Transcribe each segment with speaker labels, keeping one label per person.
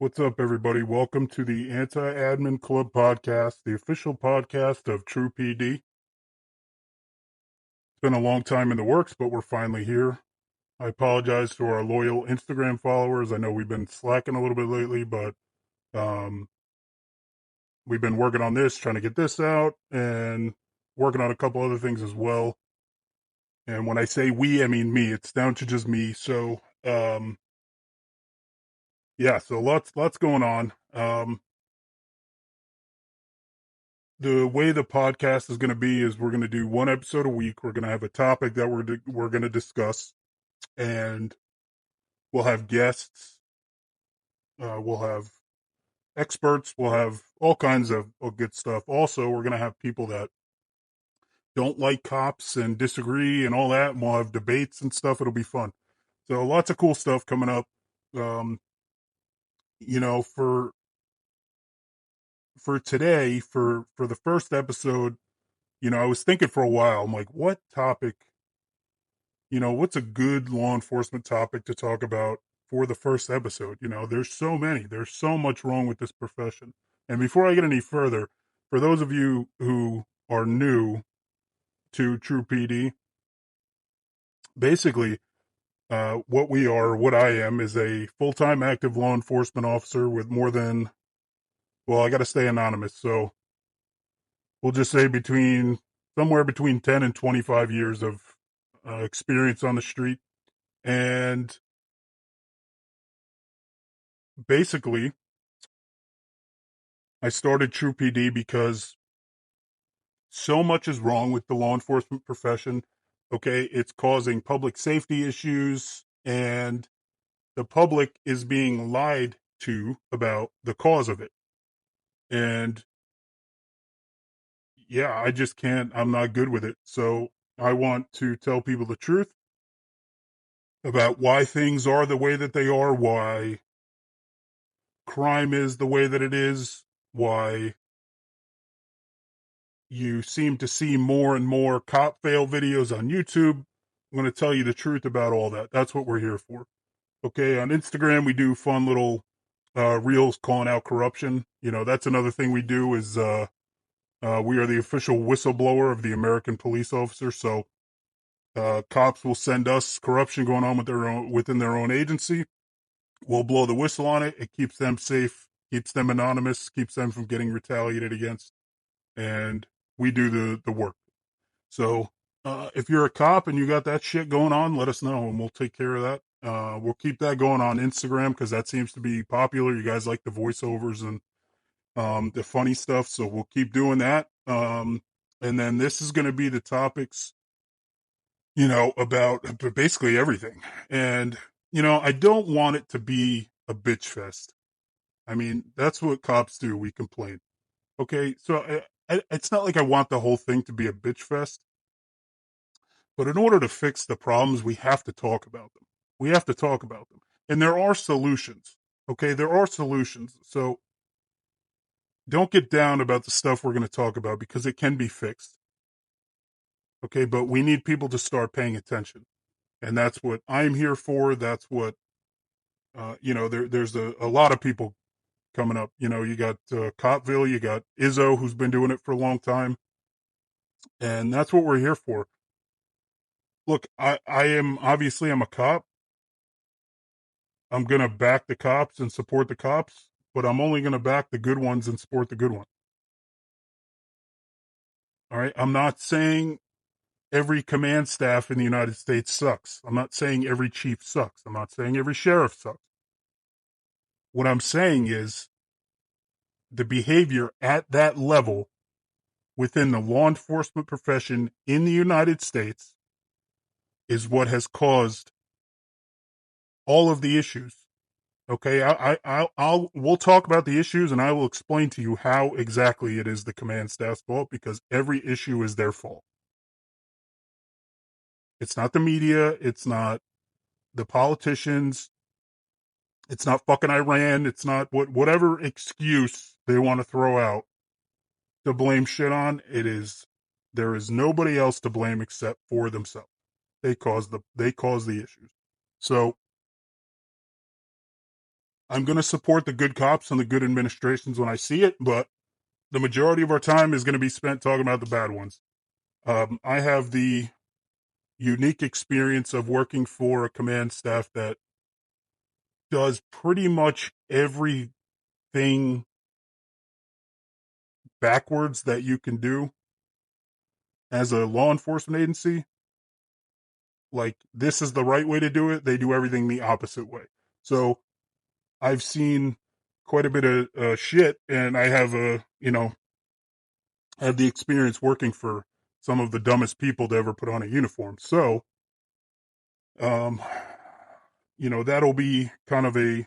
Speaker 1: What's up, everybody? Welcome to the AntiAdminClub Podcast, the official podcast of TruePD. It's been a long time in the works, but we're finally here. I apologize to our loyal Instagram followers. I know we've been slacking a little bit lately, but um, we've been working on this, trying to get this out, and working on a couple other things as well. And when I say we, I mean me. It's down to just me. So, yeah, so lots going on. The way the podcast is going to be is we're going to do one episode a week. We're going to have a topic that we're going to discuss, and we'll have guests. We'll have experts. We'll have all kinds of good stuff. Also, we're going to have people that don't like cops and disagree and all that. And we'll have debates and stuff. It'll be fun. So lots of cool stuff coming up. Um, you know, for today, for the first episode, I was thinking for a while. I'm like, what topic? What's a good law enforcement topic to talk about for the first episode? There's so many. There's so much wrong with this profession. And before I get any further, for those of you who are new to True PD, basically, what I am is a full-time active law enforcement officer with more than, well, I got to stay anonymous. So we'll just say somewhere between 10 and 25 years of experience on the street. And basically, I started True PD because so much is wrong with the law enforcement profession. Okay, it's causing public safety issues, and the public is being lied to about the cause of it. And yeah, I just can't, I'm not good with it. So I want to tell people the truth about why things are the way that they are, why crime is the way that it is, why you seem to see more and more cop fail videos on YouTube. I'm going to tell you the truth about all that. That's what we're here for. Okay, on Instagram, we do fun little reels calling out corruption. That's another thing we do is we are the official whistleblower of the American police officer. So cops will send us corruption going on within their own agency. We'll blow the whistle on it. It keeps them safe, keeps them anonymous, keeps them from getting retaliated against. And we do the work. So if you're a cop and you got that shit going on, let us know and we'll take care of that. We'll keep that going on Instagram because that seems to be popular. You guys like the voiceovers and the funny stuff. So we'll keep doing that. And then this is going to be the topics, about basically everything. And, I don't want it to be a bitch fest. I mean, that's what cops do. We complain. Okay. So it's not like I want the whole thing to be a bitch fest. But in order to fix the problems, we have to talk about them. We have to talk about them. And there are solutions. Okay, there are solutions. So don't get down about the stuff we're going to talk about because it can be fixed. Okay, but we need people to start paying attention. And that's what I'm here for. That's what, there's a lot of people coming up. You got Copville, you got Izzo, who's been doing it for a long time. And that's what we're here for. Look, I'm a cop. I'm going to back the cops and support the cops, but I'm only going to back the good ones and support the good ones. All right. I'm not saying every command staff in the United States sucks. I'm not saying every chief sucks. I'm not saying every sheriff sucks. What I'm saying is the behavior at that level within the law enforcement profession in the United States is what has caused all of the issues. Okay, we'll talk about the issues and I will explain to you how exactly it is the command staff's fault because every issue is their fault. It's not the media. It's not the politicians. It's not fucking Iran. It's not whatever excuse they want to throw out to blame shit on. There is nobody else to blame except for themselves. They cause the issues. So I'm going to support the good cops and the good administrations when I see it, but the majority of our time is going to be spent talking about the bad ones. I have the unique experience of working for a command staff that does pretty much everything backwards that you can do as a law enforcement agency. Like, this is the right way to do it. They do everything the opposite way. So I've seen quite a bit of shit, and I have had the experience working for some of the dumbest people to ever put on a uniform. So, um, that'll be kind of a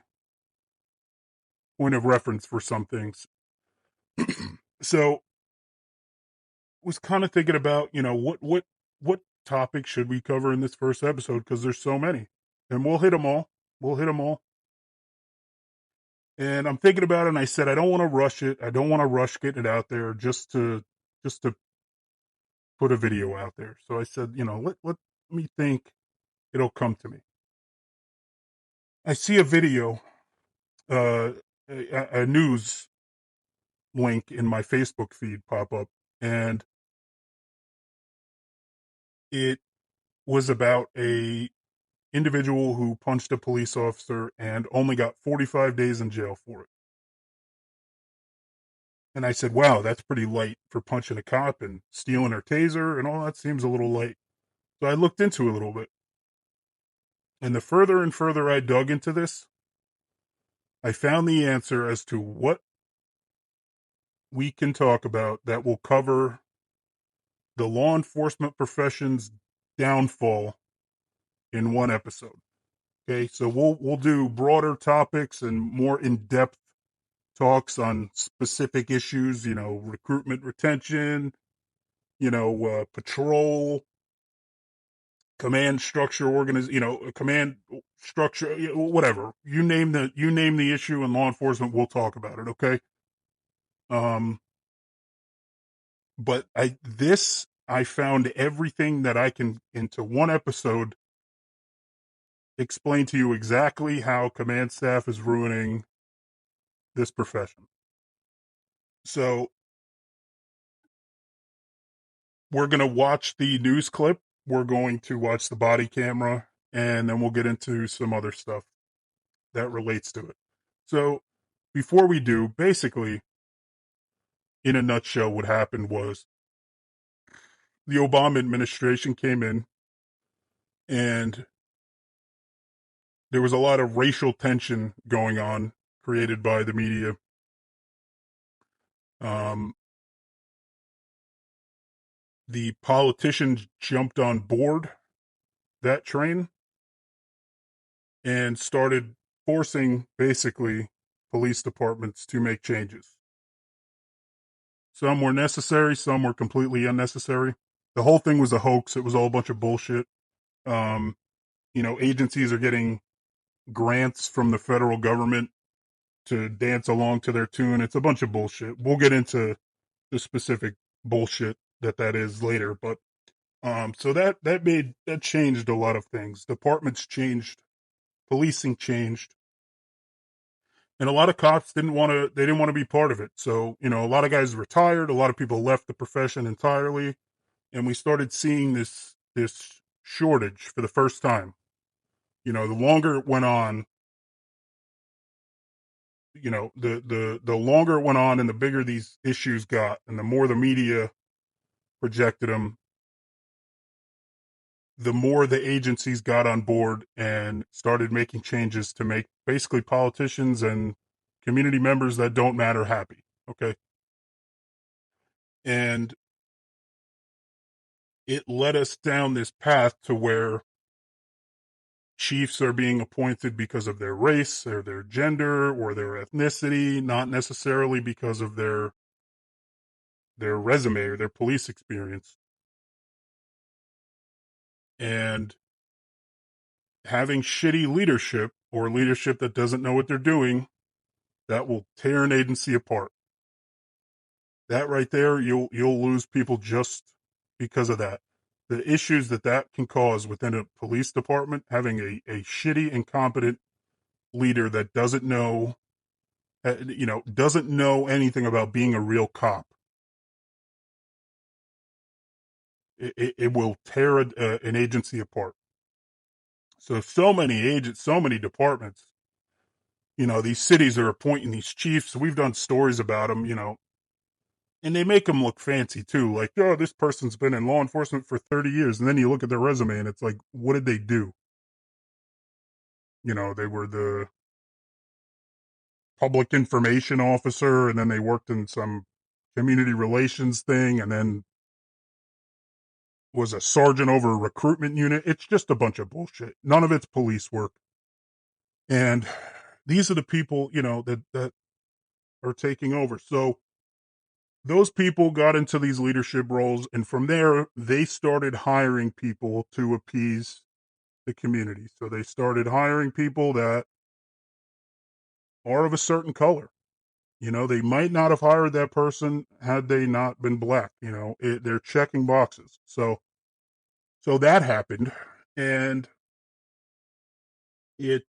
Speaker 1: point of reference for some things. So, was kind of thinking about, what topic should we cover in this first episode, because there's so many, and we'll hit them all. We'll hit them all. And I'm thinking about it, and I said I don't want to rush it. I don't want to rush getting it out there just to put a video out there. So I said, let me think. It'll come to me. I see a video, uh, a news link in my Facebook feed pop up, and it was about a individual who punched a police officer and only got 45 days in jail for it. And I said, wow, that's pretty light for punching a cop and stealing her taser and all that seems a little light. So I looked into it a little bit. And the further and further I dug into this, I found the answer as to what we can talk about that will cover the law enforcement profession's downfall in one episode. Okay, so we'll do broader topics and more in-depth talks on specific issues, recruitment, retention, patrol, command structure, command structure, whatever. You name the issue in law enforcement, we'll talk about it, okay? But I found everything that I can into one episode, explain to you exactly how command staff is ruining this profession. So we're going to watch the news clip. We're going to watch the body camera, and then we'll get into some other stuff that relates to it. So before we do, basically, in a nutshell, what happened was the Obama administration came in, and there was a lot of racial tension going on created by the media. The politicians jumped on board that train and started forcing, basically, police departments to make changes. Some were necessary, some were completely unnecessary. The whole thing was a hoax. It was all a bunch of bullshit. Agencies are getting grants from the federal government to dance along to their tune. It's a bunch of bullshit. We'll get into the specific bullshit that is later, but so that changed a lot of things. Departments changed, policing changed, and a lot of cops didn't want to be part of it. So, a lot of guys retired, a lot of people left the profession entirely, and we started seeing this shortage for the first time. The longer it went on, the longer it went on and the bigger these issues got and the more the media projected them, the more the agencies got on board and started making changes to make basically politicians and community members that don't matter happy. Okay. And it led us down this path to where chiefs are being appointed because of their race or their gender or their ethnicity, not necessarily because of their resume or their police experience. And having shitty leadership or leadership that doesn't know what they're doing, that will tear an agency apart. That right there, you'll lose people just because of that. The issues that can cause within a police department, having a shitty, incompetent leader that doesn't know, doesn't know anything about being a real cop, it will tear an agency apart. So many agents, so many departments, these cities are appointing these chiefs. We've done stories about them, and they make them look fancy too. Like, oh, this person's been in law enforcement for 30 years. And then you look at their resume and it's like, what did they do? They were the public information officer, and then they worked in some community relations thing, and then was a sergeant over a recruitment unit. It's just a bunch of bullshit. None of it's police work. And these are the people, that are taking over. So those people got into these leadership roles, and from there, they started hiring people to appease the community. So they started hiring people that are of a certain color. They might not have hired that person had they not been black. They're checking boxes. So that happened, and it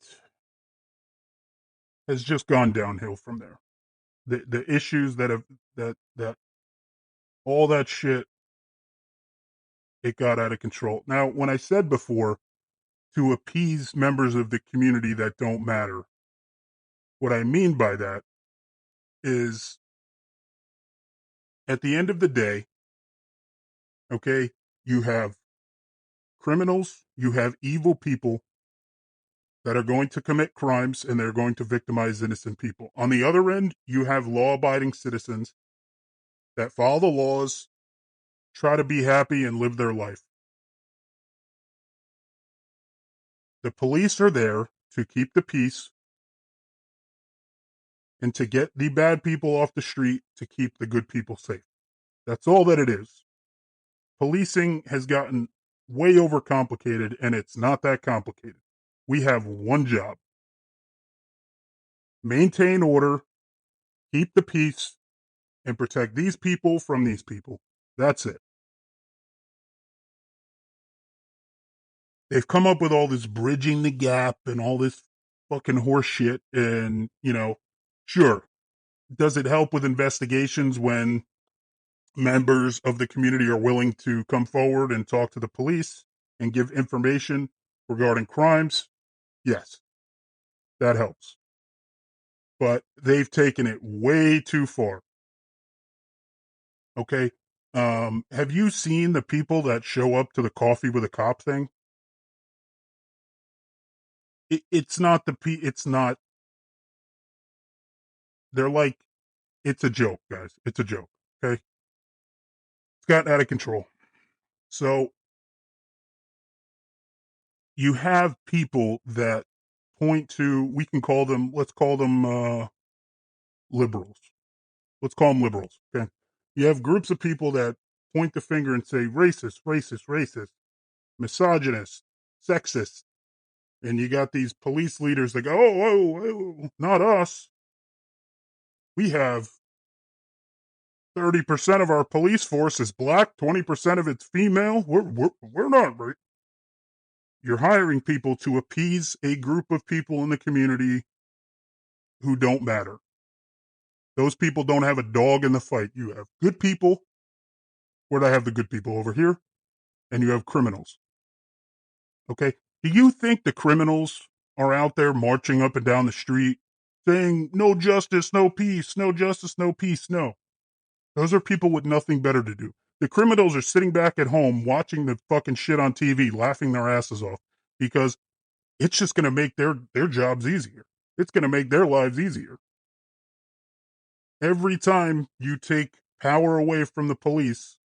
Speaker 1: has just gone downhill from there. The issues that have that all that shit, it got out of control. Now, when I said before to appease members of the community that don't matter, what I mean by that is at the end of the day, okay, you have criminals, you have evil people that are going to commit crimes and they're going to victimize innocent people. On the other end, you have law-abiding citizens that follow the laws, try to be happy and live their life. The police are there to keep the peace and to get the bad people off the street to keep the good people safe. That's all that it is. Policing has gotten way overcomplicated, and it's not that complicated. We have one job: maintain order, keep the peace, and protect these people from these people. That's it. They've come up with all this bridging the gap and all this fucking horse shit. And, sure, does it help with investigations when members of the community are willing to come forward and talk to the police and give information regarding crimes? Yes, that helps. But they've taken it way too far. Okay. Have you seen the people that show up to the coffee with a cop thing? It's not it's not, they're like, it's a joke, guys. It's a joke. Okay. It's gotten out of control. So you have people that point to, let's call them liberals. Let's call them liberals. Okay. You have groups of people that point the finger and say racist, racist, racist, misogynist, sexist. And you got these police leaders that go, oh, not us. We have 30% of our police force is black, 20% of it's female. We're not right. You're hiring people to appease a group of people in the community who don't matter. Those people don't have a dog in the fight. You have good people. Where do I have the good people? Over here. And you have criminals. Okay. Do you think the criminals are out there marching up and down the street saying, no justice, no peace, no justice, no peace? No. Those are people with nothing better to do. The criminals are sitting back at home watching the fucking shit on TV, laughing their asses off because it's just going to make their jobs easier. It's going to make their lives easier. Every time you take power away from the police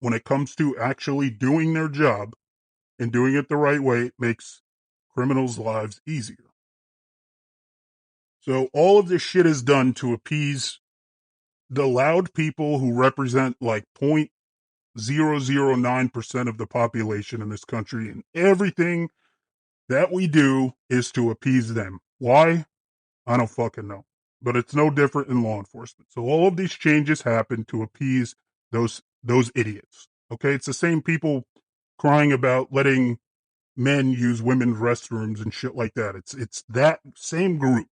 Speaker 1: when it comes to actually doing their job and doing it the right way, it makes criminals' lives easier. So all of this shit is done to appease the loud people who represent like 0.009% of the population in this country, and everything that we do is to appease them. Why? I don't fucking know. But it's no different in law enforcement. So all of these changes happen to appease those idiots. Okay, it's the same people crying about letting men use women's restrooms and shit like that. It's that same group.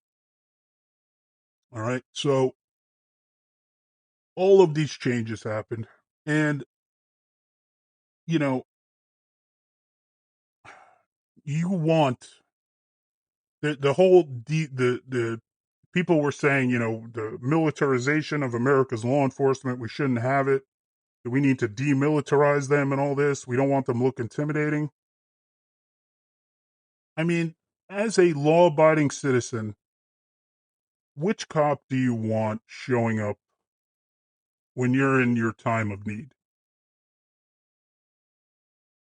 Speaker 1: All right. So all of these changes happened, and you know, you want the whole the people were saying, the militarization of America's law enforcement, we shouldn't have it. We need to demilitarize them and all this. We don't want them to look intimidating. I mean, as a law abiding citizen, which cop do you want showing up when you're in your time of need?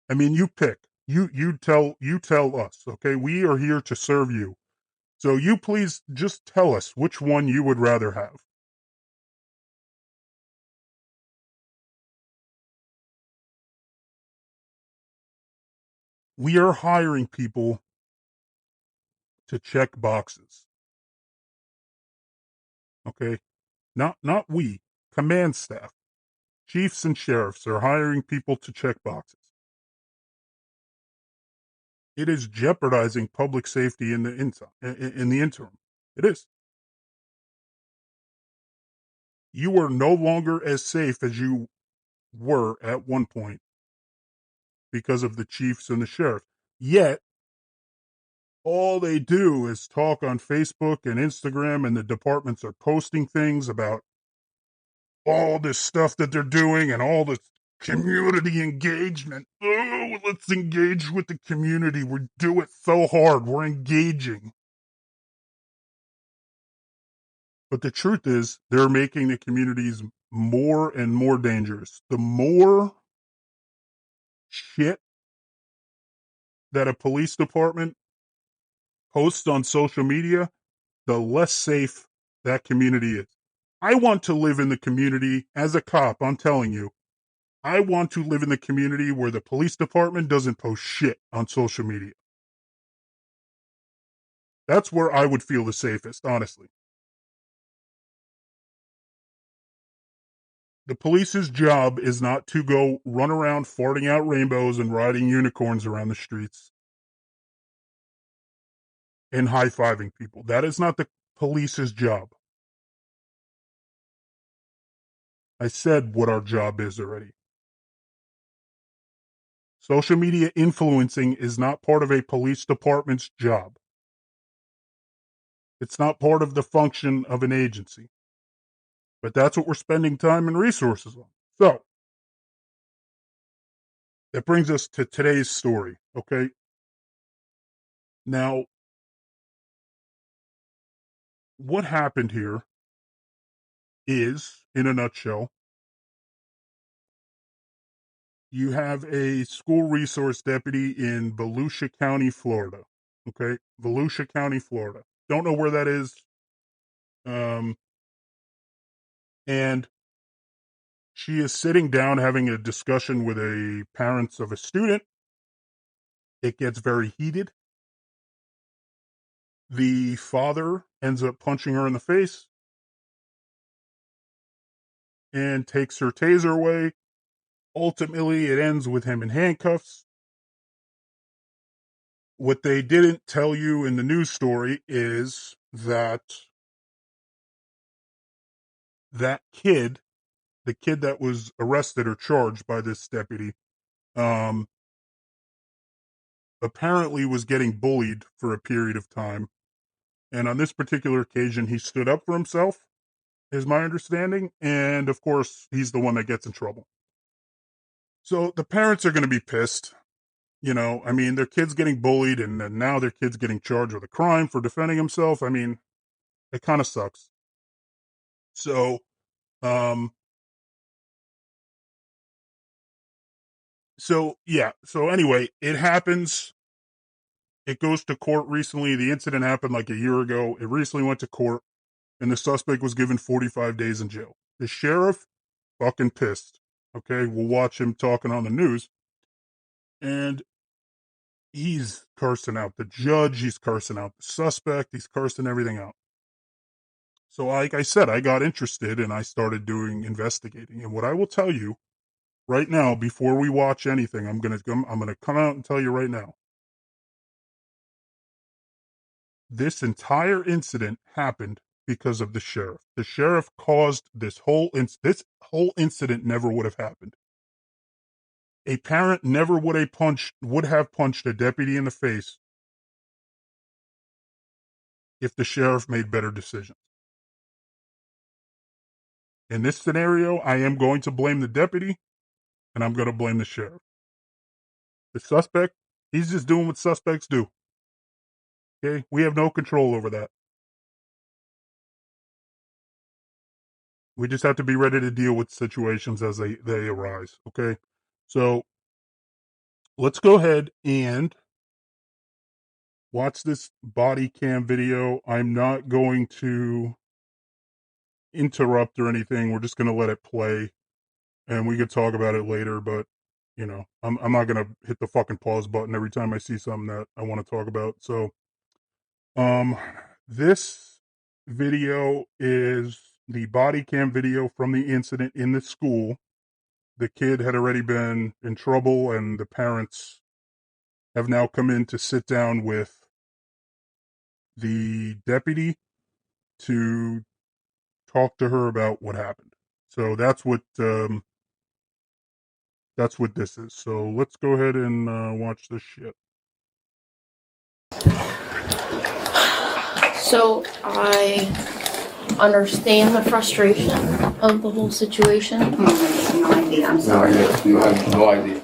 Speaker 1: I mean, you pick. You tell us, okay? We are here to serve you. So you please just tell us which one you would rather have. We are hiring people to check boxes. Okay? Not we. Command staff, chiefs and sheriffs are hiring people to check boxes. It is jeopardizing public safety in the interim. It is. You are no longer as safe as you were at one point because of the chiefs and the sheriff. Yet, all they do is talk on Facebook and Instagram, and the departments are posting things about all this stuff that they're doing and all this community engagement. Oh, let's engage with the community. We do it so hard. We're engaging. But the truth is, they're making the communities more and more dangerous. The more shit that a police department posts on social media, the less safe that community is. I want to live in the community as a cop, I'm telling you. I want to live in the community where the police department doesn't post shit on social media. That's where I would feel the safest, honestly. The police's job is not to go run around farting out rainbows and riding unicorns around the streets and high-fiving people. That is not the police's job. I said what our job is already. Social media influencing is not part of a police department's job. It's not part of the function of an agency. But that's what we're spending time and resources on. So, that brings us to today's story, okay? Now, what happened here is, in a nutshell, you have a school resource deputy in Volusia County, Florida. Okay, Volusia County, Florida. Don't know where that is. Um, and she is sitting down having a discussion with a parents of a student. It gets very heated. The father ends up punching her in the face and takes her taser away. Ultimately, it ends with him in handcuffs. What they didn't tell you in the news story is that that kid, the kid that was arrested or charged by this deputy, um, apparently was getting bullied for a period of time. And on this particular occasion, he stood up for himself, is my understanding. And of course, he's the one that gets in trouble. So the parents are going to be pissed. I mean, their kid's getting bullied, and then now their kid's getting charged with a crime for defending himself. I mean, it kind of sucks. So, um, yeah. So anyway, it happens. It goes to court recently. The incident happened like a year ago. It recently went to court, and the suspect was given 45 days in jail. The sheriff, fucking pissed. Okay, we'll watch him talking on the news, and he's cursing out the judge. He's cursing out the suspect. He's cursing everything out. So, like I said, I got interested and I started doing investigating. And what I will tell you right now, before we watch anything, I'm gonna come out and tell you right now. this entire incident happened because of the sheriff. The sheriff caused this whole incident never would have happened. A parent never would have punched a deputy in the face if the sheriff made better decisions. In this scenario, I am going to blame the deputy, and I'm going to blame the sheriff. The suspect, he's just doing what suspects do. Okay? We have no control over that. We just have to be ready to deal with situations as they arise. Okay? So, let's go ahead and watch this body cam video. I'm not going to interrupt or anything. We're just going to let it play, and we could talk about it later, but you know, I'm not going to hit the fucking pause button every time I see something that I want to talk about. So, this video is the body cam video from the incident in the school. The kid had already been in trouble, and the parents have now come in to sit down with the deputy to talk to her about what happened. So that's what this is. So let's go ahead and watch this shit.
Speaker 2: So I understand the frustration of the whole situation.
Speaker 3: No idea, I'm sorry.
Speaker 4: You have no idea.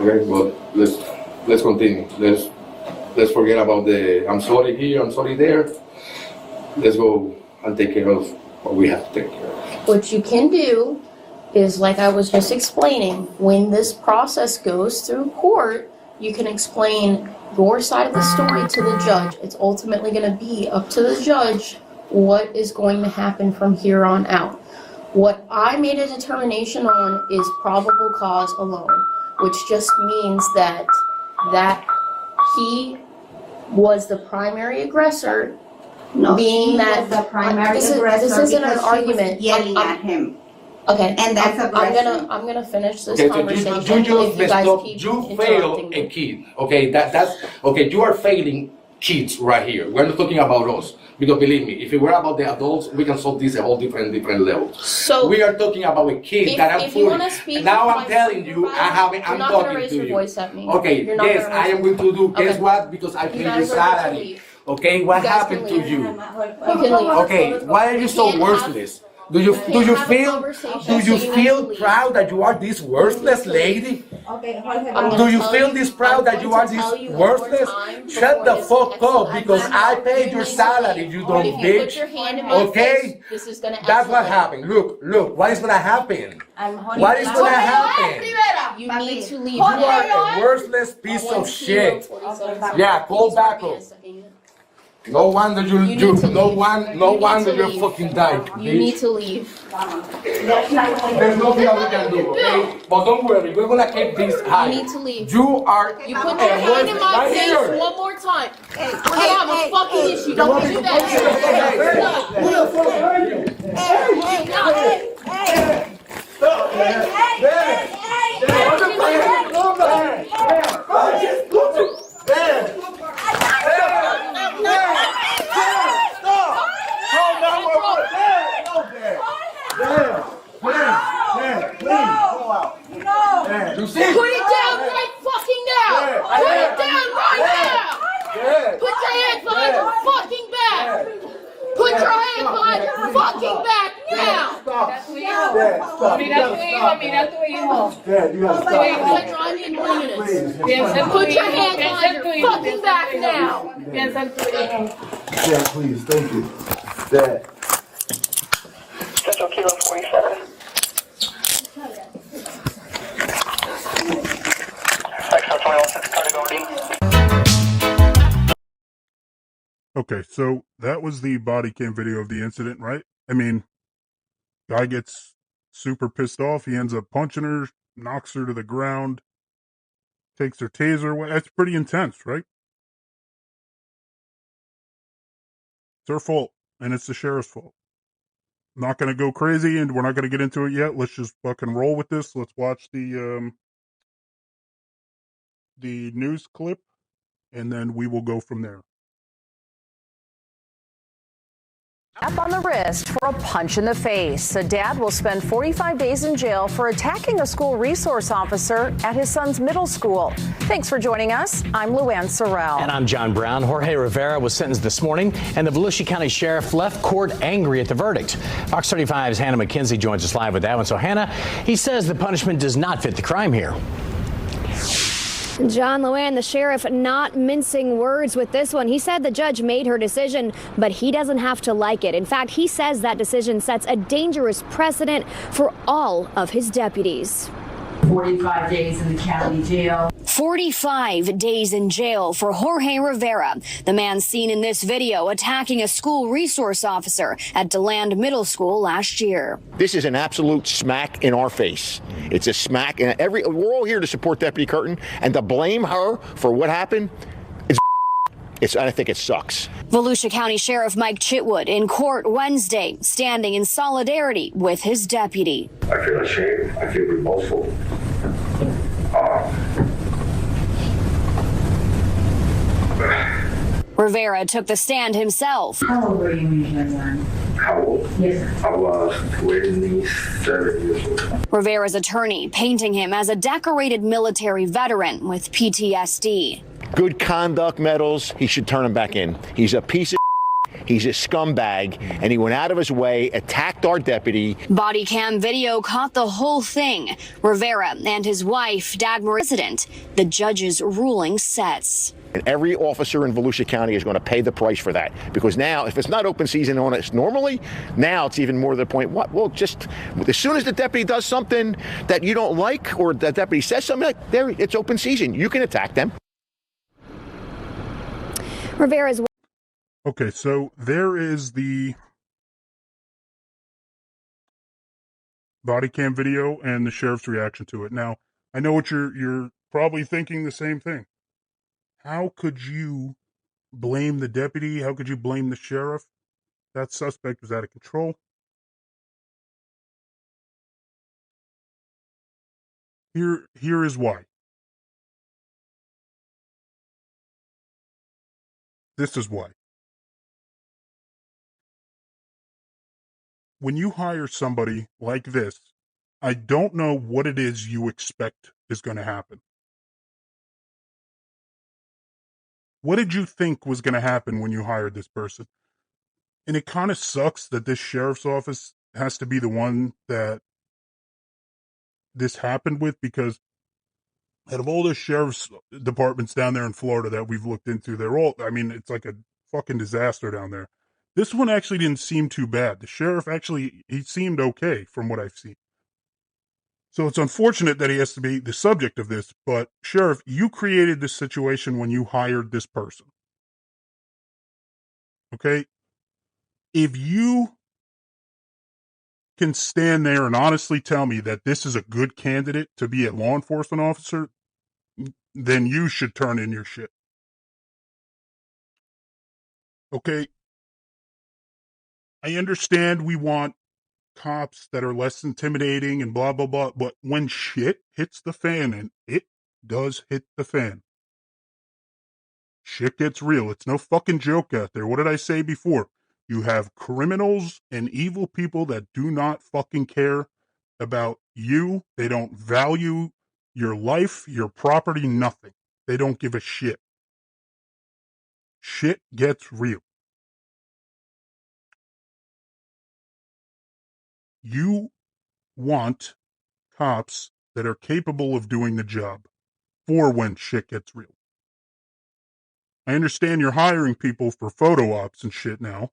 Speaker 4: Okay, well, let's continue. Let's forget about the I'm sorry here, I'm sorry there. Let's go and take care of what we have to take care of.
Speaker 2: What you can do is, like I was just explaining, when this process goes through court, you can explain your side of the story to the judge. It's ultimately going to be up to the judge what is going to happen from here on out. What I made a determination on is probable cause alone, which just means that he was the primary aggressor.
Speaker 3: No,
Speaker 2: being
Speaker 3: she
Speaker 2: that
Speaker 3: was the primary
Speaker 2: this
Speaker 3: aggressor
Speaker 2: isn't an
Speaker 3: because she
Speaker 2: argument.
Speaker 3: was yelling at him.
Speaker 2: Okay,
Speaker 3: And that's aggression.
Speaker 2: I'm gonna finish this
Speaker 4: Okay, so
Speaker 2: conversation.
Speaker 4: you
Speaker 2: if you guys
Speaker 4: stop.
Speaker 2: keep
Speaker 4: You fail
Speaker 2: interrupting
Speaker 4: a
Speaker 2: me.
Speaker 4: kid. Okay, that's okay. You are failing kids right here. We're not talking about us because believe me, if it were about the adults, we can solve this at all different level.
Speaker 2: So
Speaker 4: we are talking about a kid that I'm
Speaker 2: if you want to
Speaker 4: fooling.
Speaker 2: speak,
Speaker 4: Now
Speaker 2: with
Speaker 4: I'm
Speaker 2: my
Speaker 4: telling you,
Speaker 2: supervisor,
Speaker 4: I'm
Speaker 2: you're not
Speaker 4: talking
Speaker 2: gonna raise
Speaker 4: to
Speaker 2: your
Speaker 4: you.
Speaker 2: voice at me.
Speaker 4: Okay,
Speaker 2: You're not
Speaker 4: yes,
Speaker 2: gonna
Speaker 4: I
Speaker 2: raise
Speaker 4: am going to do.
Speaker 2: Okay.
Speaker 4: Guess what? Because I
Speaker 2: You
Speaker 4: paid you
Speaker 2: guys are going to
Speaker 4: salary.
Speaker 2: leave.
Speaker 4: Okay, what
Speaker 2: You guys
Speaker 4: happened
Speaker 2: can
Speaker 4: to
Speaker 2: leave.
Speaker 4: you?
Speaker 2: You can leave.
Speaker 4: Okay, why are you so
Speaker 2: can't have-
Speaker 4: worthless? Do you
Speaker 2: can't have a
Speaker 4: feel
Speaker 2: conversation,
Speaker 4: do you
Speaker 2: so you
Speaker 4: feel
Speaker 2: need to leave.
Speaker 4: proud that you are this worthless lady?
Speaker 3: Okay, Jorge,
Speaker 2: I'm
Speaker 4: Do
Speaker 2: gonna
Speaker 4: you
Speaker 2: tell
Speaker 4: feel
Speaker 2: you-
Speaker 4: this proud that
Speaker 2: I'm
Speaker 4: you
Speaker 2: going
Speaker 4: are
Speaker 2: to
Speaker 4: this
Speaker 2: tell you one more
Speaker 4: worthless?
Speaker 2: time
Speaker 4: Shut
Speaker 2: before
Speaker 4: the
Speaker 2: this
Speaker 4: fuck
Speaker 2: gets
Speaker 4: up
Speaker 2: to
Speaker 4: because
Speaker 2: admin.
Speaker 4: I paid
Speaker 2: You
Speaker 4: your
Speaker 2: need to
Speaker 4: salary,
Speaker 2: leave.
Speaker 4: you dumb
Speaker 2: If you
Speaker 4: bitch.
Speaker 2: put your hand in my
Speaker 4: Okay?
Speaker 2: face, this is gonna
Speaker 4: That's what
Speaker 2: escalate.
Speaker 4: happened. Look, what is gonna happen? What is
Speaker 3: Jorge,
Speaker 4: gonna happen?
Speaker 2: You need to leave.
Speaker 4: You are a worthless piece of shit. Yeah, call back up. No wonder
Speaker 2: You need to leave.
Speaker 4: no
Speaker 2: You need
Speaker 4: wonder
Speaker 2: to
Speaker 4: you're
Speaker 2: leave.
Speaker 4: fucking dying.
Speaker 2: You need to leave.
Speaker 4: There's nothing that we can do, okay? But don't worry, we're gonna keep this high.
Speaker 2: You need to leave.
Speaker 4: You are
Speaker 2: You put your hand in my
Speaker 4: right
Speaker 2: face
Speaker 4: here.
Speaker 2: one more time. We're gonna have a fucking issue. Don't do that.
Speaker 4: You see?
Speaker 2: Put it down right fucking now. Put it down right now. Put your hands behind your fucking back. Put your hands behind your fucking back now.
Speaker 5: Mira tu hijo.
Speaker 2: Put your hand in 1 minute.
Speaker 5: Piensa en tu
Speaker 2: Put your
Speaker 5: hijo.
Speaker 2: hands
Speaker 5: Piensa
Speaker 2: behind
Speaker 5: en tu
Speaker 2: your
Speaker 5: hijo.
Speaker 2: fucking back now.
Speaker 5: Piensa en tu hijo.
Speaker 6: Dad, please, thank you. Dad.
Speaker 7: Central Kilo 47. Section 21,
Speaker 1: Okay, so that was the body cam video of the incident, right? I mean, guy gets super pissed off. He ends up punching her, knocks her to the ground, takes her taser away. That's pretty intense, right? It's her fault, and it's the sheriff's fault. I'm not going to go crazy, and we're not going to get into it yet. Let's just fucking roll with this. Let's watch the news clip, and then we will go from there.
Speaker 8: Slap on the wrist for a punch in the face. A dad will spend 45 days in jail for attacking a school resource officer at his son's middle school. Thanks for joining us. I'm Luann Sorrell.
Speaker 9: And I'm John Brown. Jorge Rivera was sentenced this morning, and the Volusia County Sheriff left court angry at the verdict. Fox 35's Hannah McKenzie joins us live with that one. So, Hannah, he says the punishment does not fit the crime here.
Speaker 10: John, Luann, the sheriff not mincing words with this one. He said the judge made her decision, but he doesn't have to like it. In fact, he says that decision sets a dangerous precedent for all of his deputies.
Speaker 11: 45 days in the county jail.
Speaker 10: 45 days in jail for Jorge Rivera, the man seen in this video attacking a school resource officer at DeLand Middle School last year.
Speaker 12: This is an absolute smack in our face. It's a smack, and we're all here to support Deputy Curtin, and to blame her for what happened, I think it sucks.
Speaker 10: Volusia County Sheriff Mike Chitwood in court Wednesday, standing in solidarity with his deputy.
Speaker 13: I feel ashamed. I feel remorseful.
Speaker 10: Rivera took the stand himself.
Speaker 11: How old were you when you were young?
Speaker 13: How old?
Speaker 11: Yes, sir.
Speaker 13: I was 27 years old.
Speaker 10: Rivera's attorney painting him as a decorated military veteran with PTSD.
Speaker 12: Good conduct medals, he should turn him back in. He's a piece of he's a scumbag, and he went out of his way, attacked our deputy.
Speaker 10: Body cam video caught the whole thing. Rivera and his wife, Dagmar, resident. The judge's ruling sets.
Speaker 12: And every officer in Volusia County is going to pay the price for that. Because now, if it's not open season on us normally, now it's even more to the point, well, just as soon as the deputy does something that you don't like, or the deputy says something like, there, it's open season. You can attack them.
Speaker 10: Rivera's.
Speaker 1: Okay, so there is the body cam video and the sheriff's reaction to it. Now, I know what you're probably thinking the same thing. How could you blame the deputy? How could you blame the sheriff? That suspect was out of control. Here is why. This is why. When you hire somebody like this, I don't know what it is you expect is going to happen. What did you think was going to happen when you hired this person? And it kind of sucks that this sheriff's office has to be the one that this happened with, because out of all the sheriff's departments down there in Florida that we've looked into, it's like a fucking disaster down there. This one actually didn't seem too bad. The sheriff he seemed okay from what I've seen. So it's unfortunate that he has to be the subject of this, but Sheriff, you created this situation when you hired this person. Okay? If you can stand there and honestly tell me that this is a good candidate to be a law enforcement officer, then you should turn in your shit. Okay? I understand we want cops that are less intimidating and blah, blah, blah. But when shit hits the fan, and it does hit the fan, shit gets real. It's no fucking joke out there. What did I say before? You have criminals and evil people that do not fucking care about you. They don't value your life, your property, nothing. They don't give a shit. Shit gets real. You want cops that are capable of doing the job for when shit gets real. I understand you're hiring people for photo ops and shit now.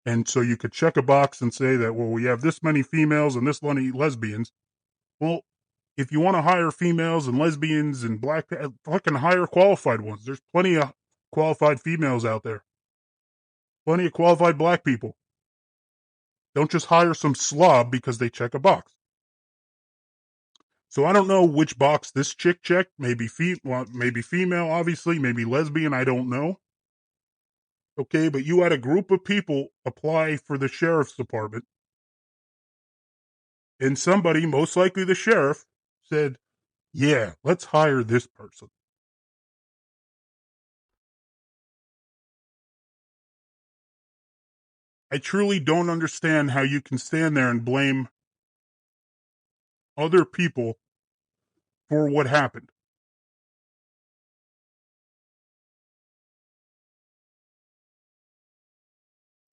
Speaker 1: And so you could check a box and say that, well, we have this many females and this many lesbians. Well, if you want to hire females and lesbians and black, fucking hire qualified ones. There's plenty of qualified females out there. Plenty of qualified black people. Don't just hire some slob because they check a box. So I don't know which box this chick checked. Maybe female, obviously. Maybe lesbian. I don't know. Okay, but you had a group of people apply for the sheriff's department. And somebody, most likely the sheriff, said, yeah, let's hire this person. I truly don't understand how you can stand there and blame other people for what happened.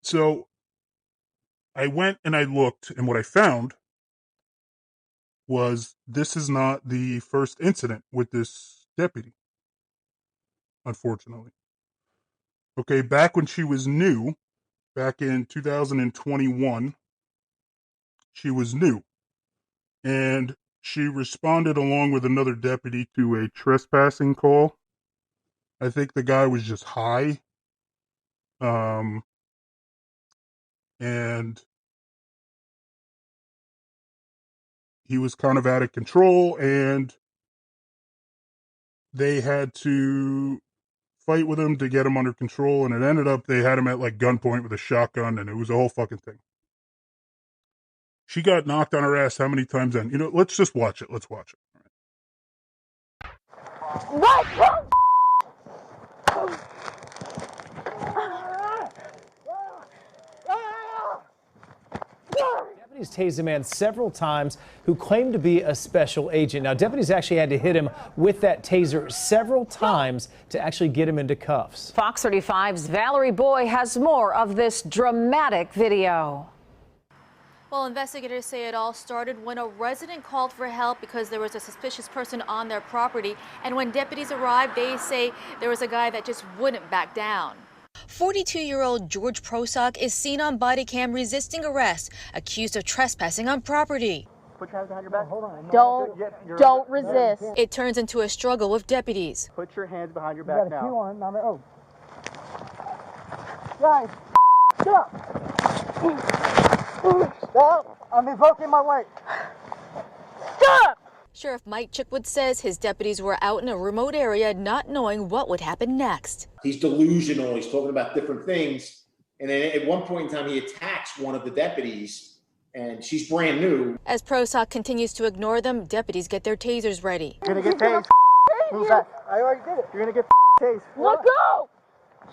Speaker 1: So I went and I looked, and what I found was this is not the first incident with this deputy, unfortunately. Okay, back when she was new, back in 2021, she was new. And she responded along with another deputy to a trespassing call. I think the guy was just high. And he was kind of out of control, and they had to fight with him to get him under control, and it ended up they had him at like gunpoint with a shotgun, and it was a whole fucking thing. She got knocked on her ass how many times then? You know, let's just watch it. Let's watch it.
Speaker 5: What?
Speaker 14: Deputies tased a man several times who claimed to be a special agent. Now, deputies actually had to hit him with that taser several times to actually get him into cuffs.
Speaker 8: Fox 35's Valerie Boy has more of this dramatic video.
Speaker 15: Well, investigators say it all started when a resident called for help because there was a suspicious person on their property. And when deputies arrived, they say there was a guy that just wouldn't back down. 42-year-old George Prosock is seen on body cam resisting arrest, accused of trespassing on property.
Speaker 16: Put your hands behind your back. Hold on.
Speaker 15: Don't resist. It turns into a struggle with deputies.
Speaker 16: Put your hands behind your back now.
Speaker 5: Oh. Guys, stop. I'm invoking my right. Stop!
Speaker 15: Sheriff Mike Chickwood says his deputies were out in a remote area not knowing what would happen next.
Speaker 17: He's delusional. He's talking about different things. And then at one point in time, he attacks one of the deputies, and she's brand new.
Speaker 15: As Prosock continues to ignore them, deputies get their tasers ready.
Speaker 16: You're going to get tased. Move back. I already did it. You're going to get tased.
Speaker 5: Let go!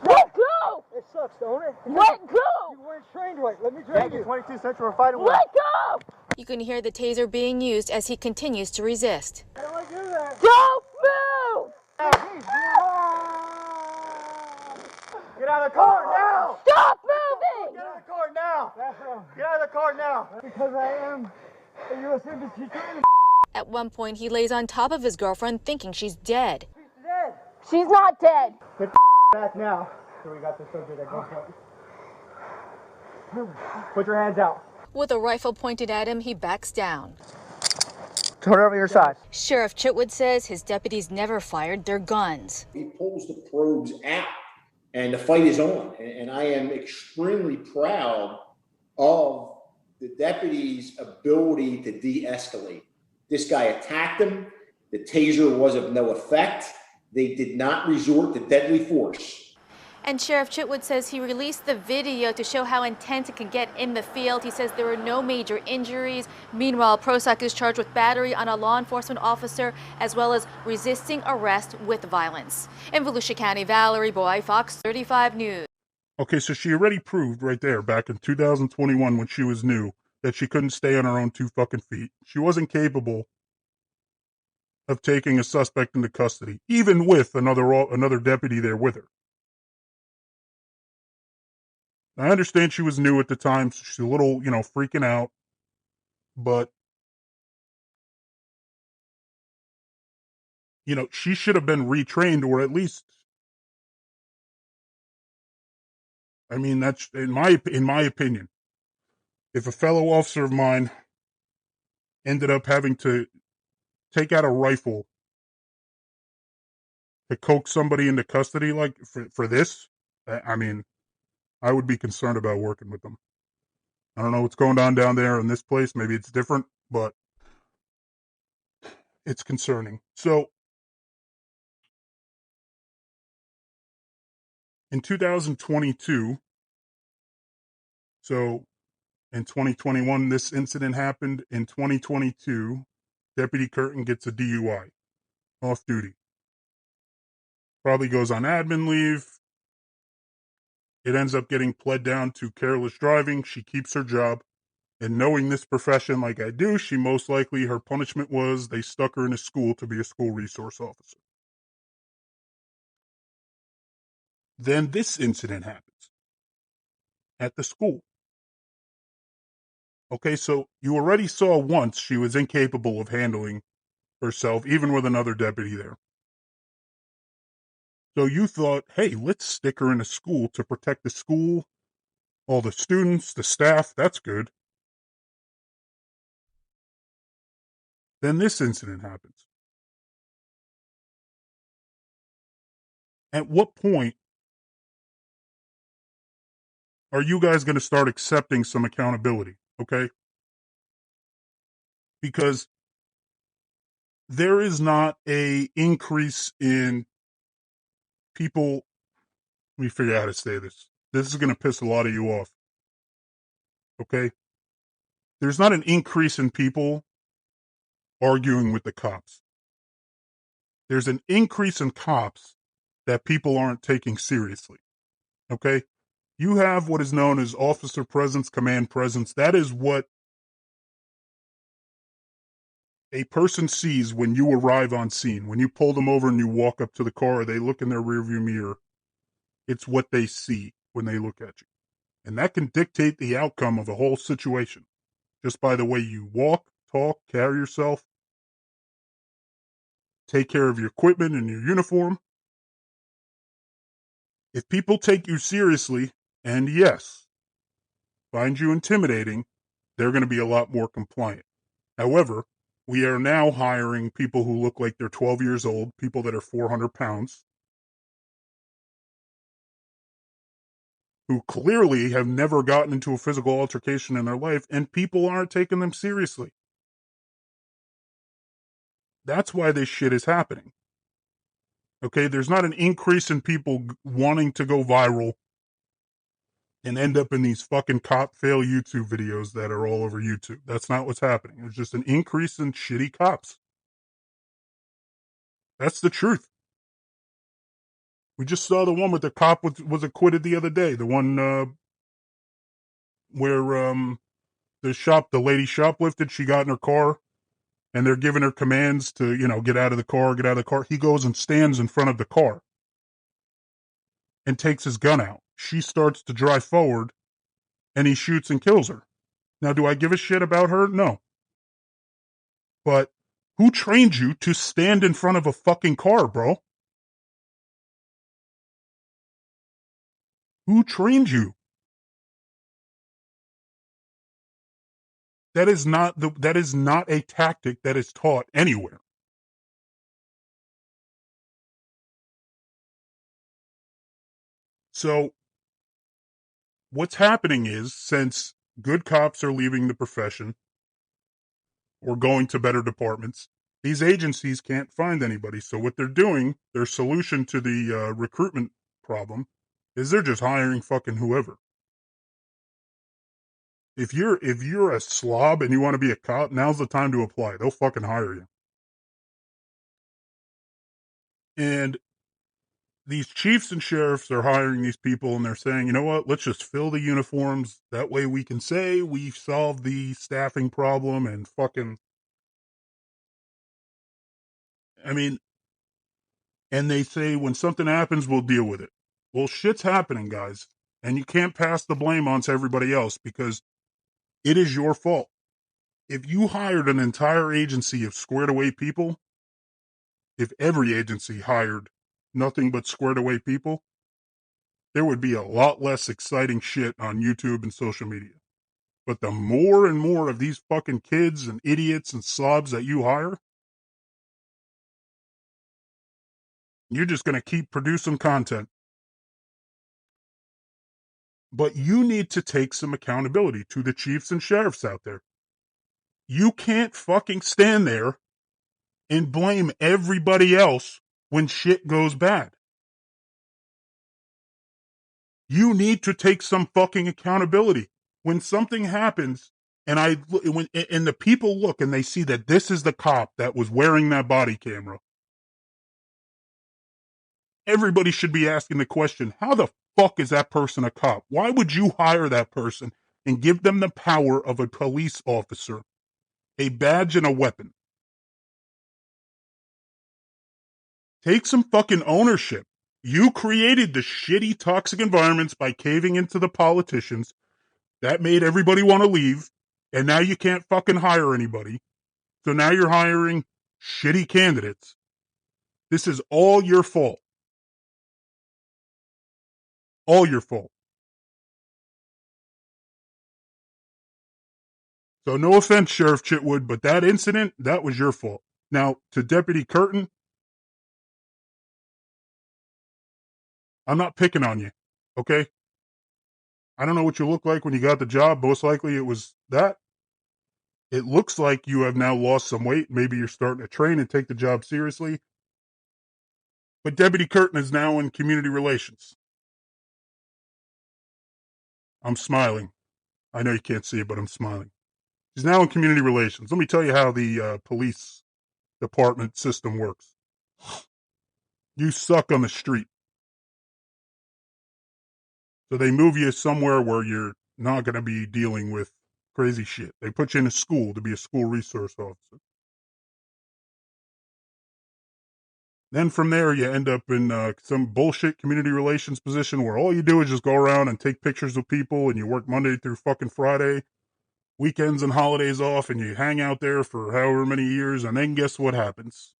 Speaker 5: Let go!
Speaker 16: It sucks, don't it?
Speaker 5: Let go!
Speaker 16: You weren't trained right. Let me train you. 22 Central, we're fighting.
Speaker 5: Let go!
Speaker 15: You can hear the taser being used as he continues to resist.
Speaker 16: I don't want to do that.
Speaker 5: Don't move!
Speaker 16: Get out of the car now!
Speaker 5: Stop moving!
Speaker 16: Get out of the car now! Get out of the car now! Because I am a U.S. Embassy trainer.
Speaker 15: At one point, he lays on top of his girlfriend thinking she's dead.
Speaker 16: She's dead.
Speaker 5: She's not dead.
Speaker 16: Get back now. So we got the soldier that goes up. Put your hands out.
Speaker 15: With a rifle pointed at him, he backs down.
Speaker 16: Turn over your side.
Speaker 15: Sheriff Chitwood says his deputies never fired their guns.
Speaker 17: He pulls the probes out, and the fight is on. And I am extremely proud of the deputies' ability to de-escalate. This guy attacked him. The taser was of no effect. They did not resort to deadly force.
Speaker 15: And Sheriff Chitwood says he released the video to show how intense it can get in the field. He says there were no major injuries. Meanwhile, Prosock is charged with battery on a law enforcement officer as well as resisting arrest with violence. In Volusia County, Valerie Boy, Fox 35 News.
Speaker 1: Okay, so she already proved right there back in 2021 when she was new that she couldn't stay on her own 2 fucking feet. She wasn't capable of taking a suspect into custody, even with another deputy there with her. I understand she was new at the time, so she's a little, freaking out. But, she should have been retrained, or at least, I mean, that's in my opinion. If a fellow officer of mine ended up having to take out a rifle to coax somebody into custody, like for this, I mean, I would be concerned about working with them. I don't know what's going on down there in this place. Maybe it's different, but it's concerning. So, in 2022, so in 2021, this incident happened. In 2022, Deputy Curtin gets a DUI, off duty. Probably goes on admin leave. It ends up getting pled down to careless driving. She keeps her job. And knowing this profession like I do, she most likely, her punishment was they stuck her in a school to be a school resource officer. Then this incident happens at the school. Okay, so you already saw once she was incapable of handling herself, even with another deputy there. So you thought, hey, let's stick her in a school to protect the school, all the students, the staff. That's good. Then this incident happens. At what point are you guys going to start accepting some accountability? Okay? Because there is not a increase in people. Let me figure out how to say this. This is going to piss a lot of you off. Okay? There's not an increase in people arguing with the cops. There's an increase in cops that people aren't taking seriously. Okay? You have what is known as officer presence, command presence. That is what a person sees when you arrive on scene. When you pull them over and you walk up to the car, or they look in their rearview mirror. It's what they see when they look at you. And that can dictate the outcome of a whole situation. Just by the way you walk, talk, carry yourself, take care of your equipment and your uniform. If people take you seriously, and yes, find you intimidating, they're going to be a lot more compliant. However, we are now hiring people who look like they're 12 years old, people that are 400 pounds, who clearly have never gotten into a physical altercation in their life, and people aren't taking them seriously. That's why this shit is happening. Okay, there's not an increase in people wanting to go viral and end up in these fucking cop fail YouTube videos that are all over YouTube. That's not what's happening. There's just an increase in shitty cops. That's the truth. We just saw the one with the cop was acquitted the other day. The one where the lady shoplifted, she got in her car and they're giving her commands to, get out of the car. He goes and stands in front of the car and takes his gun out. She starts to drive forward and he shoots and kills her. Now, do I give a shit about her? No. But who trained you to stand in front of a fucking car, bro? Who trained you? That is not a tactic that is taught anywhere. So what's happening is, since good cops are leaving the profession or going to better departments, these agencies can't find anybody. So what they're doing, their solution to the recruitment problem, is they're just hiring fucking whoever. If you're a slob and you want to be a cop, now's the time to apply. They'll fucking hire you. And these chiefs and sheriffs are hiring these people and they're saying, you know what, let's just fill the uniforms. That way we can say we've solved the staffing problem and fucking, and they say when something happens, we'll deal with it. Well, shit's happening, guys. And you can't pass the blame on to everybody else because it is your fault. If you hired an entire agency of squared away people, if every agency hired nothing but squared away people, there would be a lot less exciting shit on YouTube and social media. But the more and more of these fucking kids and idiots and slobs that you hire, you're just going to keep producing content. But you need to take some accountability to the chiefs and sheriffs out there. You can't fucking stand there and blame everybody else when shit goes bad. You need to take some fucking accountability. When something happens and the people look and they see that this is the cop that was wearing that body camera, everybody should be asking the question, how the fuck is that person a cop? Why would you hire that person and give them the power of a police officer, a badge and a weapon? Take some fucking ownership. You created the shitty, toxic environments by caving into the politicians. That made everybody want to leave, and now you can't fucking hire anybody. So now you're hiring shitty candidates. This is all your fault. All your fault. So no offense, Sheriff Chitwood, but that incident, that was your fault. Now, to Deputy Curtin, I'm not picking on you, okay? I don't know what you look like when you got the job. Most likely it was that. It looks like you have now lost some weight. Maybe you're starting to train and take the job seriously. But Deputy Curtin is now in community relations. I'm smiling. I know you can't see it, but I'm smiling. He's now in community relations. Let me tell you how the police department system works. You suck on the street. So they move you somewhere where you're not going to be dealing with crazy shit. They put you in a school to be a school resource officer. Then from there, you end up in some bullshit community relations position where all you do is just go around and take pictures of people, and you work Monday through fucking Friday, weekends and holidays off, and you hang out there for however many years, and then guess what happens?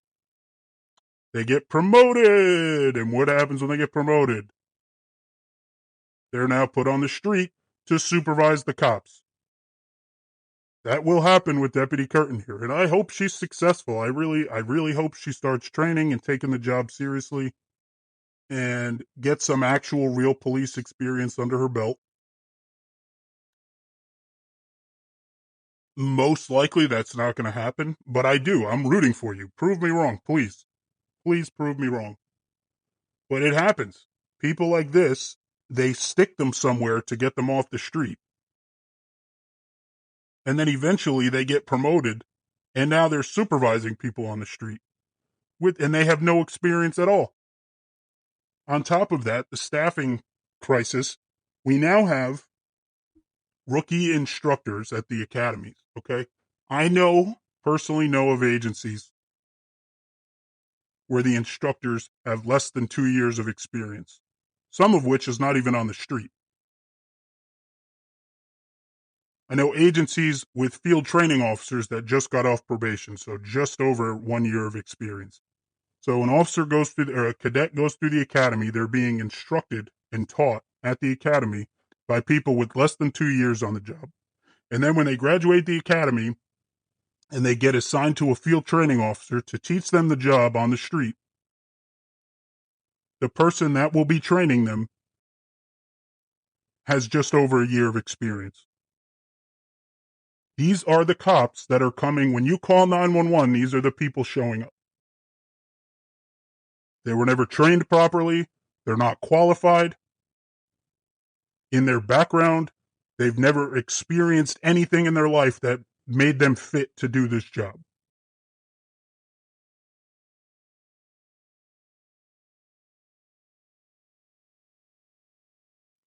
Speaker 1: They get promoted! And what happens when they get promoted? They're now put on the street to supervise the cops. That will happen with Deputy Curtin here, and I hope she's successful. I really hope she starts training and taking the job seriously and get some actual real police experience under her belt. Most likely that's not going to happen, but I'm rooting for you. Prove me wrong, please. Please prove me wrong. But it happens. People like this, they stick them somewhere to get them off the street. And then eventually they get promoted, and now they're supervising people on the street, and they have no experience at all. On top of that, the staffing crisis, we now have rookie instructors at the academies, okay? I personally know of agencies where the instructors have less than 2 years of experience, some of which is not even on the street. I know agencies with field training officers that just got off probation, so just over 1 year of experience. So an officer or a cadet goes through the academy, they're being instructed and taught at the academy by people with less than 2 years on the job. And then when they graduate the academy and they get assigned to a field training officer to teach them the job on the street, the person that will be training them has just over a year of experience. These are the cops that are coming. When you call 911, these are the people showing up. They were never trained properly. They're not qualified. In their background, they've never experienced anything in their life that made them fit to do this job.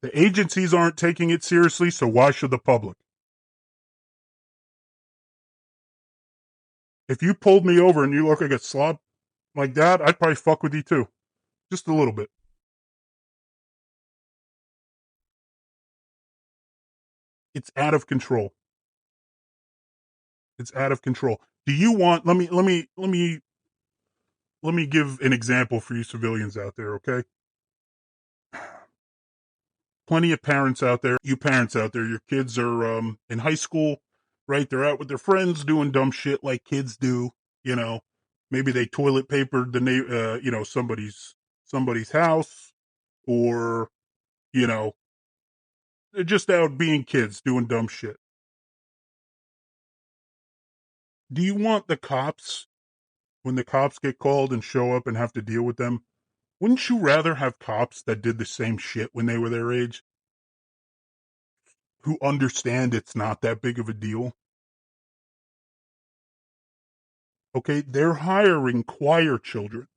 Speaker 1: The agencies aren't taking it seriously, so why should the public? If you pulled me over and you look like a slob like that, I'd probably fuck with you too. Just a little bit. It's out of control. It's out of control. Do you want, let me give an example for you civilians out there, okay? Plenty of parents out there, you parents out there, your kids are in high school, right? They're out with their friends doing dumb shit like kids do, you know. Maybe they toilet papered somebody's house, or, you know, they're just out being kids doing dumb shit. Do you want the cops, when the cops get called and show up and have to deal with them, wouldn't you rather have cops that did the same shit when they were their age? Who understand it's not that big of a deal? Okay, they're hiring choir children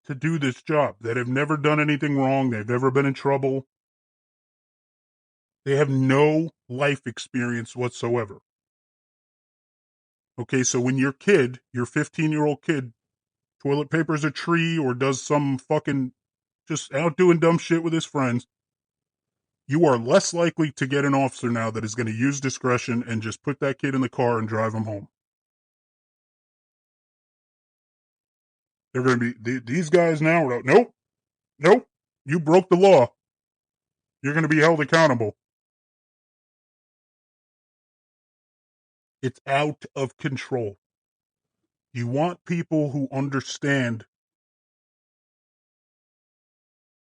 Speaker 1: to do this job, that have never done anything wrong, they've never been in trouble. They have no life experience whatsoever. Okay, so when your 15-year-old kid, toilet papers a tree or does some fucking just out doing dumb shit with his friends, you are less likely to get an officer now that is going to use discretion and just put that kid in the car and drive him home. They're going to be, these guys now are, nope, you broke the law. You're going to be held accountable. It's out of control. You want people who understand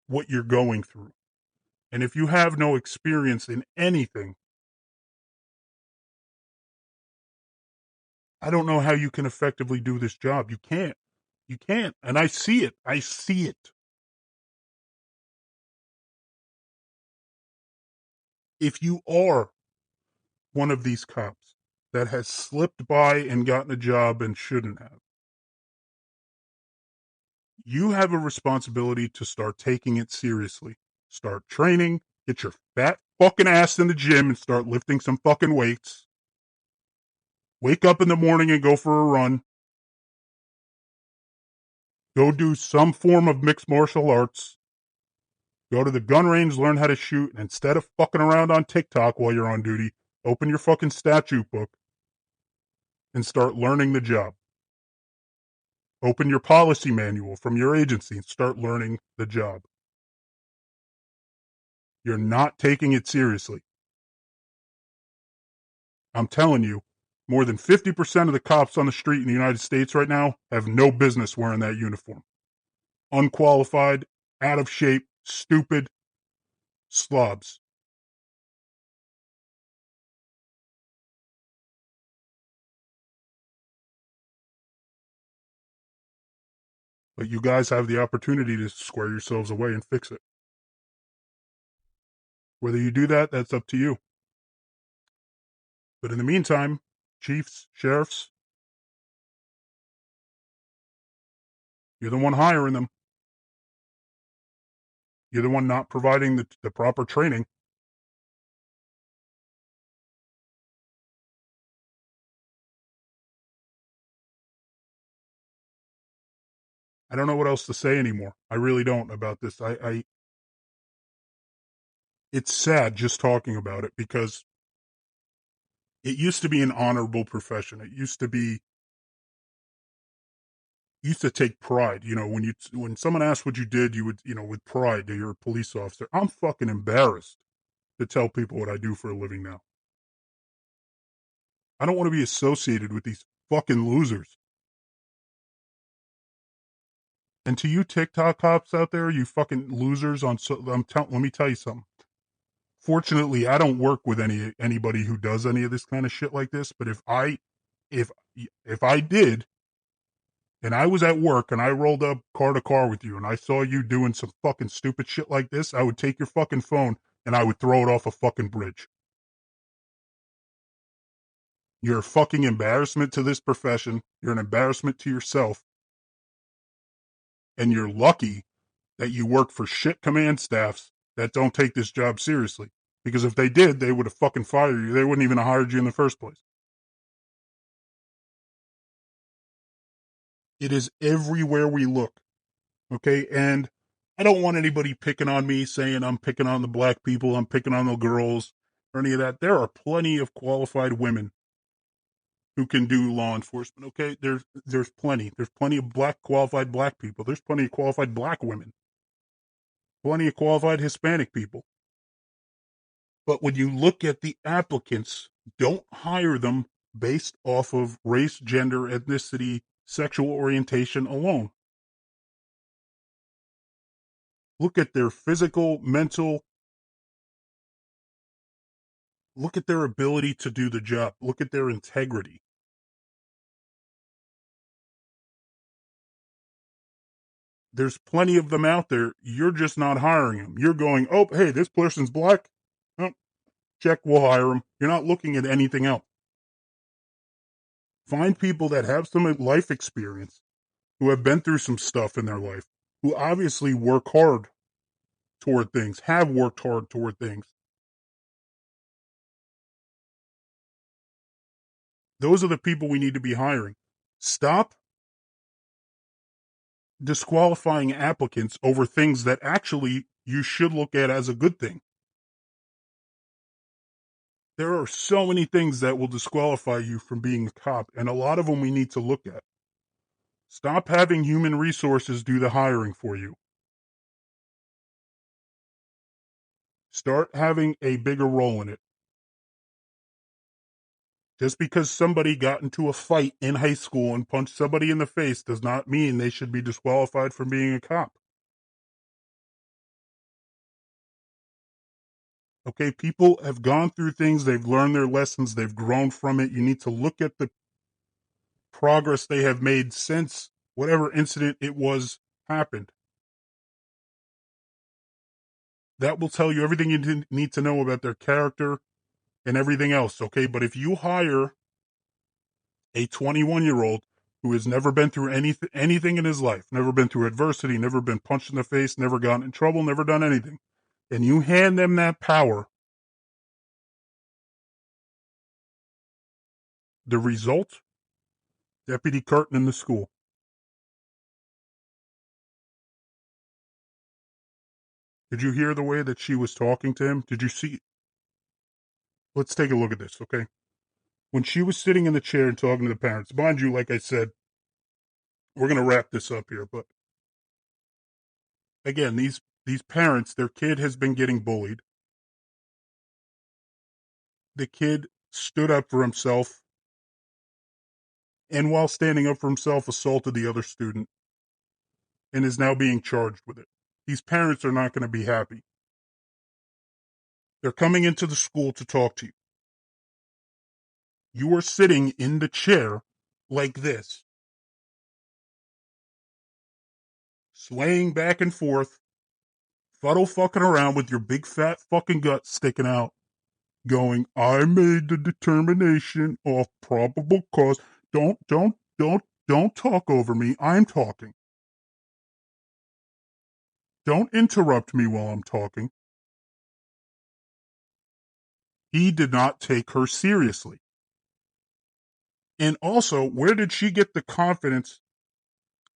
Speaker 1: what you're going through. And if you have no experience in anything, I don't know how you can effectively do this job. You can't. You can't. And I see it. If you are one of these cops that has slipped by and gotten a job and shouldn't have, you have a responsibility to start taking it seriously. Start training, get your fat fucking ass in the gym and start lifting some fucking weights. Wake up in the morning and go for a run. Go do some form of mixed martial arts. Go to the gun range, learn how to shoot, and instead of fucking around on TikTok while you're on duty, open your fucking statute book and start learning the job. Open your policy manual from your agency and start learning the job. You're not taking it seriously. I'm telling you, more than 50% of the cops on the street in the United States right now have no business wearing that uniform. Unqualified, out of shape, stupid slobs. But you guys have the opportunity to square yourselves away and fix it. Whether you do that, that's up to you. But in the meantime, chiefs, sheriffs, you're the one hiring them. You're the one not providing the proper training. I don't know what else to say anymore. I really don't about this. It's sad just talking about it because it used to be an honorable profession. It used to take pride. You know, when someone asked what you did, you would, with pride, that you're a police officer. I'm fucking embarrassed to tell people what I do for a living now. I don't want to be associated with these fucking losers. And to you TikTok cops out there, you fucking losers let me tell you something. Fortunately, I don't work with anybody who does any of this kind of shit like this, but if I did, and I was at work and I rolled up car to car with you and I saw you doing some fucking stupid shit like this, I would take your fucking phone and I would throw it off a fucking bridge. You're a fucking embarrassment to this profession. You're an embarrassment to yourself. And you're lucky that you work for shit command staffs that don't take this job seriously. Because if they did, they would have fucking fired you. They wouldn't even have hired you in the first place. It is everywhere we look. Okay? And I don't want anybody picking on me, saying I'm picking on the black people, I'm picking on the girls, or any of that. There are plenty of qualified women who can do law enforcement, okay? There's plenty. There's plenty of qualified black people. There's plenty of qualified black women. Plenty of qualified Hispanic people. But when you look at the applicants, don't hire them based off of race, gender, ethnicity, sexual orientation alone. Look at their physical, mental. Look at their ability to do the job. Look at their integrity. There's plenty of them out there. You're just not hiring them. You're going, oh, hey, this person's black. Oh, check, we'll hire them. You're not looking at anything else. Find people that have some life experience, who have been through some stuff in their life, who obviously work hard toward things, have worked hard toward things. Those are the people we need to be hiring. Stop disqualifying applicants over things that actually you should look at as a good thing. There are so many things that will disqualify you from being a cop, and a lot of them we need to look at. Stop having human resources do the hiring for you. Start having a bigger role in it. Just because somebody got into a fight in high school and punched somebody in the face does not mean they should be disqualified from being a cop. Okay, people have gone through things, they've learned their lessons, they've grown from it. You need to look at the progress they have made since whatever incident it was happened. That will tell you everything you need to know about their character and everything else, okay? But if you hire a 21-year-old who has never been through anything in his life, never been through adversity, never been punched in the face, never gotten in trouble, never done anything, and you hand them that power, the result, Deputy Curtin in the school. Did you hear the way that she was talking to him? Did you see? Let's take a look at this, okay? When she was sitting in the chair and talking to the parents, mind you, like I said, we're going to wrap this up here, but again, these parents, their kid has been getting bullied. The kid stood up for himself, and while standing up for himself, assaulted the other student and is now being charged with it. These parents are not going to be happy. They're coming into the school to talk to you. You are sitting in the chair like this, swaying back and forth, fuddle fucking around with your big fat fucking gut sticking out, going, I made the determination of probable cause. Don't talk over me. I'm talking. Don't interrupt me while I'm talking. He did not take her seriously. And also, where did she get the confidence?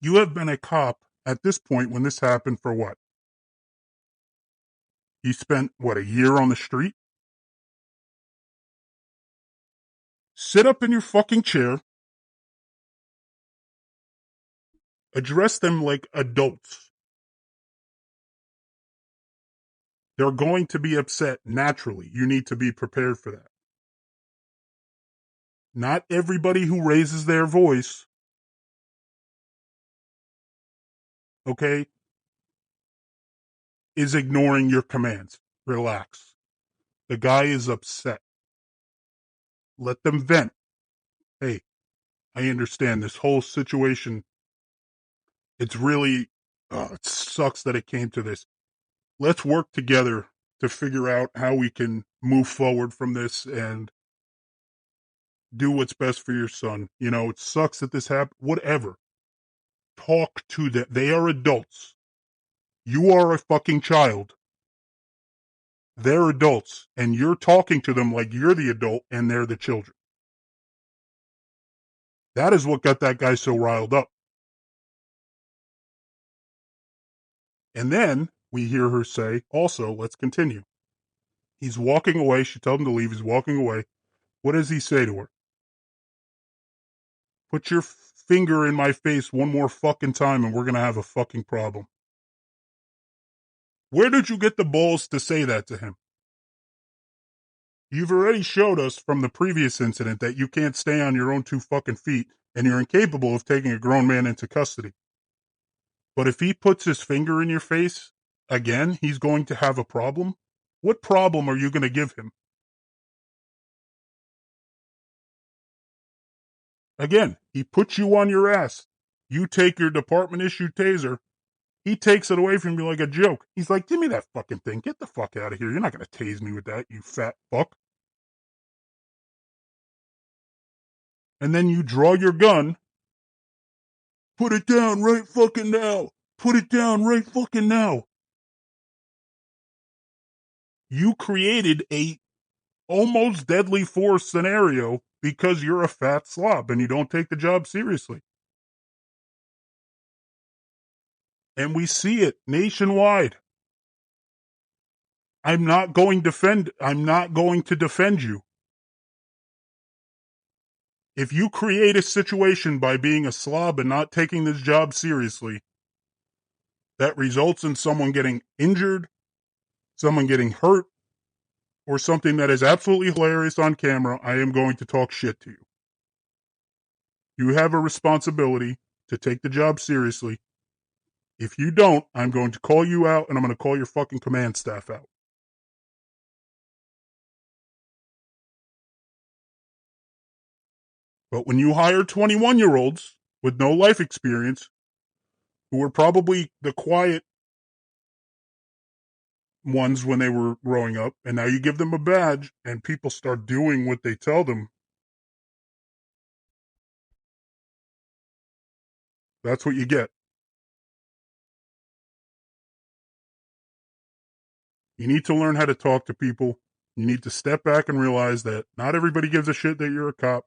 Speaker 1: You have been a cop at this point when this happened for what? You spent, what, a year on the street? Sit up in your fucking chair. Address them like adults. They're going to be upset naturally. You need to be prepared for that. Not everybody who raises their voice, okay, is ignoring your commands. Relax. The guy is upset. Let them vent. Hey, I understand this whole situation. It's really, it sucks that it came to this. Let's work together to figure out how we can move forward from this and do what's best for your son. You know, it sucks that this happened. Whatever. Talk to them. They are adults. You are a fucking child. They're adults, and you're talking to them like you're the adult and they're the children. That is what got that guy so riled up. And then we hear her say, also, let's continue. He's walking away. She told him to leave. He's walking away. What does he say to her? Put your finger in my face one more fucking time and we're going to have a fucking problem. Where did you get the balls to say that to him? You've already showed us from the previous incident that you can't stay on your own 2 fucking feet and you're incapable of taking a grown man into custody. But if he puts his finger in your face, again, he's going to have a problem? What problem are you going to give him? Again, he puts you on your ass. You take your department-issued taser. He takes it away from you like a joke. He's like, give me that fucking thing. Get the fuck out of here. You're not going to tase me with that, you fat fuck. And then you draw your gun. Put it down right fucking now. Put it down right fucking now. You created a almost deadly force scenario because you're a fat slob and you don't take the job seriously. And we see it nationwide. I'm not going to defend you. If you create a situation by being a slob and not taking this job seriously, that results in someone getting injured, someone getting hurt, or something that is absolutely hilarious on camera, I am going to talk shit to you. You have a responsibility to take the job seriously. If you don't, I'm going to call you out and I'm going to call your fucking command staff out. But when you hire 21-year-olds with no life experience, who were probably the quiet ones when they were growing up, and now you give them a badge and people start doing what they tell them, that's what you get. You need to learn how to talk to people. You need to step back and realize that not everybody gives a shit that you're a cop.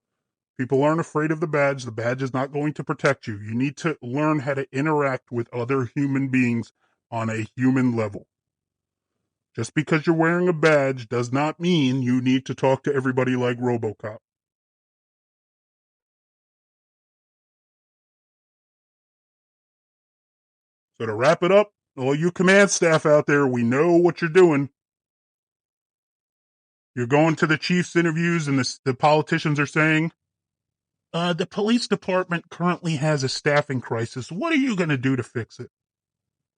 Speaker 1: People aren't afraid of the badge. The badge is not going to protect you. You need to learn how to interact with other human beings on a human level. Just because you're wearing a badge does not mean you need to talk to everybody like RoboCop. So to wrap it up, all you command staff out there, we know what you're doing. You're going to the chief's interviews and the politicians are saying, the police department currently has a staffing crisis. What are you going to do to fix it?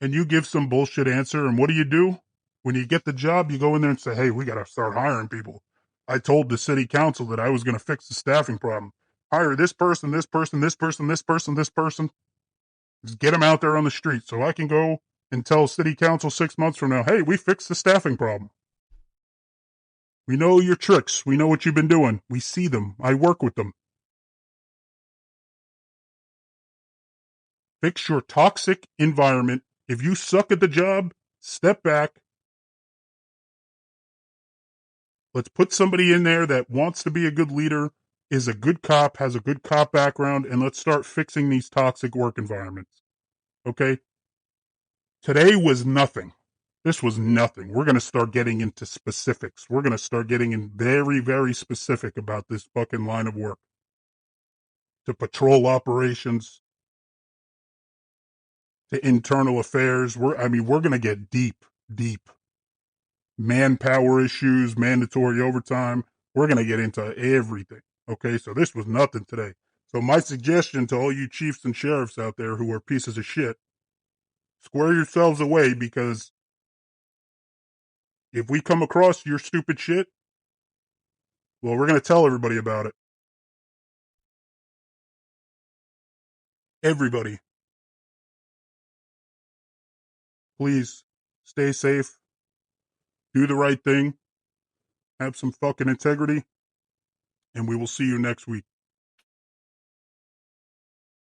Speaker 1: And you give some bullshit answer, and what do? When you get the job, you go in there and say, hey, we got to start hiring people. I told the city council that I was going to fix the staffing problem. Hire this person, this person, this person, this person, this person. Just get them out there on the street so I can go and tell city council 6 months from now, hey, we fixed the staffing problem. We know your tricks. We know what you've been doing. We see them. I work with them. Fix your toxic environment. If you suck at the job, step back. Let's put somebody in there that wants to be a good leader, is a good cop, has a good cop background, and let's start fixing these toxic work environments. Okay? Today was nothing. This was nothing. We're going to start getting into specifics. We're going to start getting in very, very specific about this fucking line of work. To patrol operations, to internal affairs. We're going to get deep. Manpower issues, mandatory overtime. We're going to get into everything. Okay, so this was nothing today. So my suggestion to all you chiefs and sheriffs out there who are pieces of shit, square yourselves away, because if we come across your stupid shit, well, we're going to tell everybody about it. Everybody. Please stay safe. Do the right thing. Have some fucking integrity. And we will see you next week.